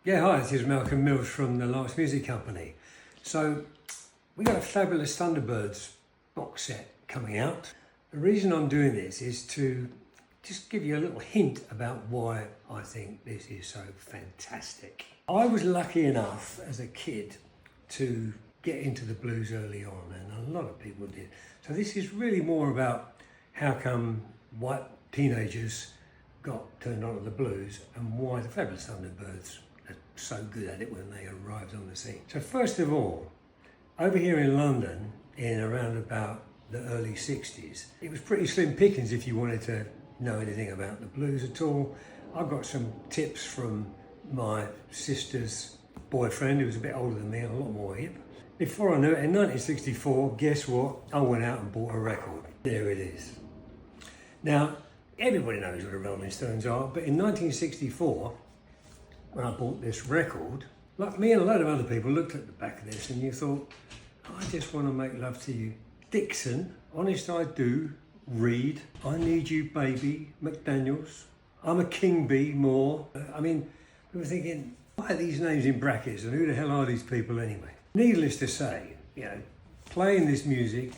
Yeah, hi, this is Malcolm Mills from the Larks Music Company. So, we got a fabulous Thunderbirds box set coming out. The reason I'm doing this is to just give you a little hint about why I think this is so fantastic. I was lucky enough as a kid to get into the blues early on, and a lot of people did. So this is really more about how come white teenagers got turned on to the blues and why the fabulous Thunderbirds are so good at it when they arrived on the scene. So first of all, over here in London, in around about the early 60s, it was pretty slim pickings if you wanted to know anything about the blues at all. I got some tips from my sister's boyfriend, who was a bit older than me and a lot more hip. Before I knew it, in 1964, guess what? I went out and bought a record. There it is. Now, everybody knows what the Rolling Stones are, but in 1964, when I bought this record, like me and a load of other people looked at the back of this and you thought, I just want to make love to you. Dixon, Honest I Do, Reed, I Need You Baby, McDaniels, I'm a King Bee, Moore. I mean, we were thinking, why are these names in brackets and who the hell are these people anyway? Needless to say, playing this music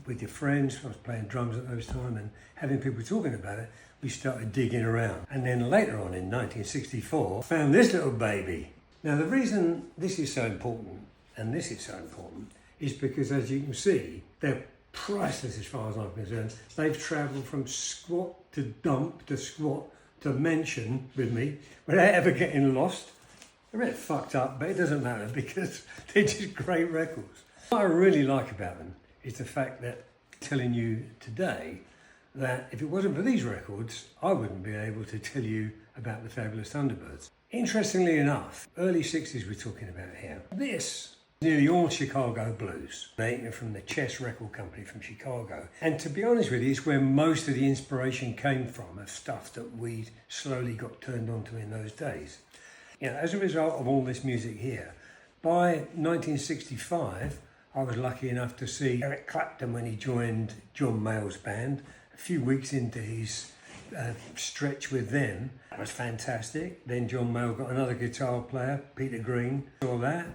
with your friends, I was playing drums at those times and having people talking about it, we started digging around. And then later on in 1964, found this little baby. Now the reason this is so important, and this is so important, is because as you can see, they're priceless as far as I'm concerned. They've travelled from squat to dump to squat to mention with me without ever getting lost. They're a bit fucked up, but it doesn't matter because they're just great records. What I really like about them is the fact that telling you today that if it wasn't for these records, I wouldn't be able to tell you about the fabulous Thunderbirds. Interestingly enough, early 60s we're talking about here. This is nearly all Chicago blues, taken from the Chess record company from Chicago. And to be honest with you, it's where most of the inspiration came from, of stuff that we slowly got turned onto in those days. As a result of all this music here, by 1965, I was lucky enough to see Eric Clapton when he joined John Mayall's band. A few weeks into his stretch with them, that was fantastic. Then John Mayall got another guitar player, Peter Green, saw that.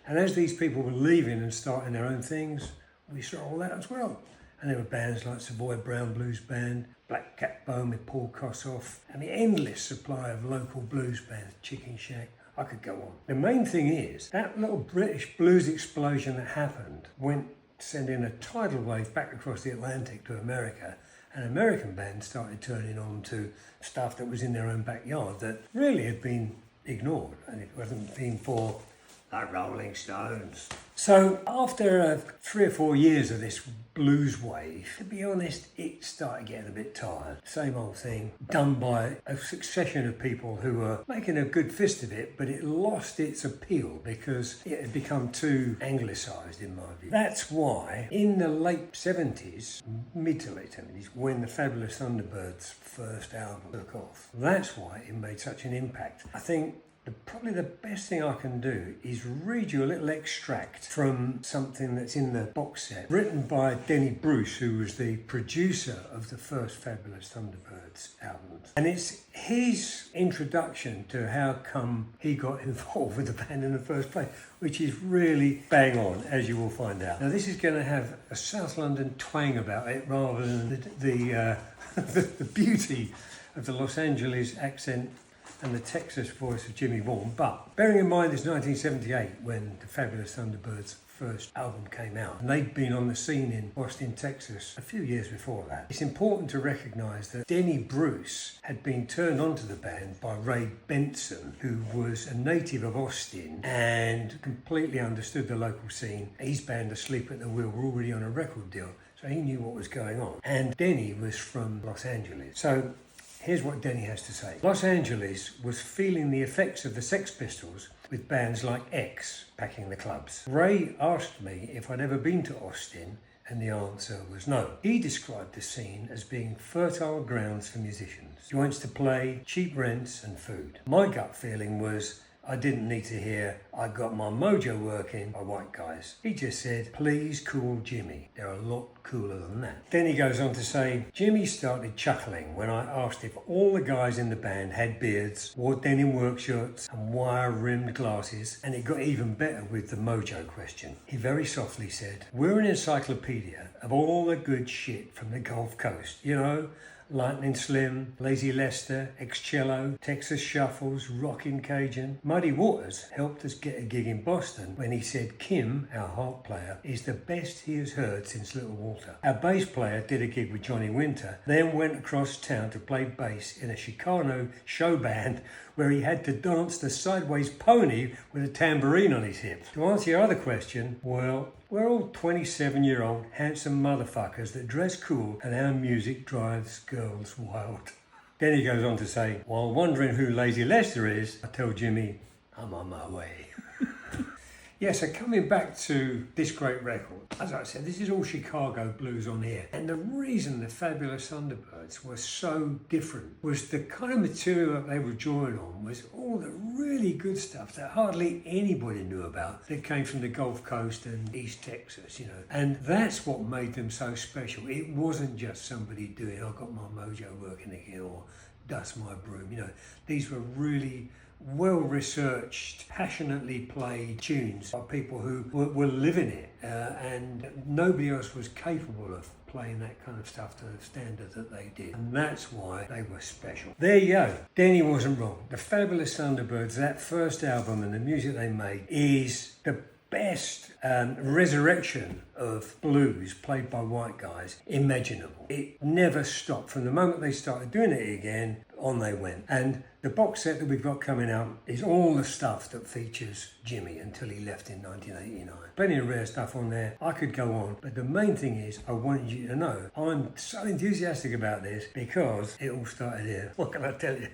And as these people were leaving and starting their own things, we saw all that as well. And there were bands like Savoy Brown Blues Band, Black Cat Bone with Paul Kossoff, and the endless supply of local blues bands, Chicken Shack. I could go on. The main thing is, that little British blues explosion that happened went sending a tidal wave back across the Atlantic to America, and American bands started turning on to stuff that was in their own backyard that really had been ignored, and it wasn't been for the Rolling Stones. So after 3 or 4 years of this blues wave, to be honest, it started getting a bit tired. Same old thing, done by a succession of people who were making a good fist of it, but it lost its appeal because it had become too anglicised in my view. That's why in the late 70s, mid to late 70s, when the fabulous Thunderbirds' first album took off, that's why it made such an impact. I think probably the best thing I can do is read you a little extract from something that's in the box set, written by Denny Bruce, who was the producer of the first fabulous Thunderbirds albums. And it's his introduction to how come he got involved with the band in the first place, which is really bang on, as you will find out. Now this is going to have a South London twang about it rather than the beauty of the Los Angeles accent and the Texas voice of Jimmy Vaughan. But bearing in mind it's 1978 when the fabulous Thunderbirds' first album came out, and they'd been on the scene in Austin, Texas a few years before that. It's important to recognise that Denny Bruce had been turned onto the band by Ray Benson, who was a native of Austin and completely understood the local scene. His band, Asleep at the Wheel, were already on a record deal, so he knew what was going on. And Denny was from Los Angeles. So here's what Denny has to say. Los Angeles was feeling the effects of the Sex Pistols with bands like X packing the clubs. Ray asked me if I'd ever been to Austin, and the answer was no. He described the scene as being fertile grounds for musicians, joints to play, cheap rents and food. My gut feeling was I didn't need to hear I Got My Mojo Working by White Guys. He just said, please call Jimmy. They're a lot cooler than that. Then he goes on to say, Jimmy started chuckling when I asked if all the guys in the band had beards, wore denim work shirts and wire-rimmed glasses, and it got even better with the mojo question. He very softly said, we're an encyclopedia of all the good shit from the Gulf Coast, you know, Lightning Slim, Lazy Lester, Ex-Cello, Texas Shuffles, Rockin' Cajun. Muddy Waters helped us get a gig in Boston when he said Kim, our harp player, is the best he has heard since Little Walter. Our bass player did a gig with Johnny Winter, then went across town to play bass in a Chicano show band where he had to dance the sideways pony with a tambourine on his hip. To answer your other question, well, we're all 27-year-old handsome motherfuckers that dress cool and our music drives girls wild. Then he goes on to say, while wondering who Lazy Lester is, I tell Jimmy, I'm on my way. Yeah, so coming back to this great record, as I said, this is all Chicago blues on here. And the reason the Fabulous Thunderbirds were so different was the kind of material that they were drawing on was all the really good stuff that hardly anybody knew about that came from the Gulf Coast and East Texas, you know. And that's what made them so special. It wasn't just somebody doing, I got my mojo working again, or dust my broom, you know. These were really well-researched, passionately played tunes by people who were living it, and nobody else was capable of playing that kind of stuff to the standard that they did, and that's why they were special. There you go. Denny wasn't wrong. The Fabulous Thunderbirds, that first album and the music they made, is the best resurrection of blues played by white guys imaginable. It never stopped. From the moment they started doing it again, on they went. And the box set that we've got coming out is all the stuff that features Jimmy until he left in 1989. Plenty of rare stuff on there. I could go on, but the main thing is I wanted you to know I'm so enthusiastic about this because it all started here. What can I tell you?